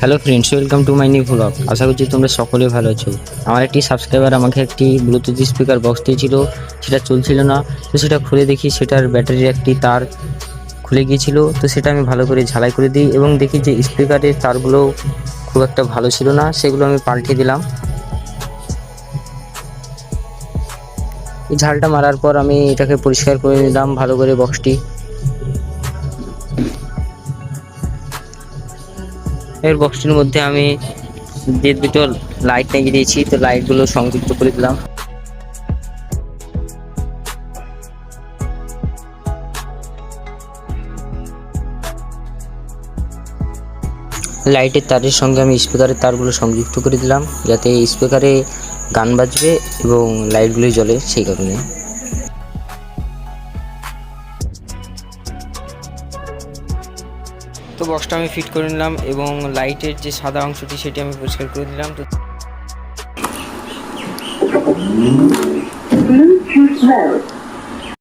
Hello friends, welcome to my new blog. আশা করছি তোমরা সকলে ভালো আছো। আমার একটি সাবস্ক্রাইবার আমাকে একটি ব্লুটুথ স্পিকার বক্স দিয়েছিল, সেটা চলছিল না। তো সেটা খুলে দেখি সেটার ব্যাটারির একটি তার খুলে গিয়েছিল। তো সেটা আমি ভালো করে ঝালাই করে দিই এবং দেখি যে স্পিকারের তারগুলো খুব একটা ভালো ছিল না, সেগুলো আমি পাল্টে দিলাম। এই ঝালটা মারার পর আমি এটাকে পরিষ্কার করে নিলাম ভালো করে বক্সটি। এর বক্সটির মধ্যে আমি যে দুটো লাইট লাগিয়ে দিয়েছি, তো লাইটগুলো সংযুক্ত করে দিলাম। লাইটের তারের সঙ্গে আমি স্পিকারের তারগুলো সংযুক্ত করে দিলাম, যাতে স্পিকারে গান বাজবে এবং লাইটগুলি জ্বলে সেই কারণে। তো বক্সটা আমি ফিট করে নিলাম এবং লাইটের যে সাদা অংশটি সেটি আমি পরিষ্কার করে দিলাম। তো Bluetooth mode.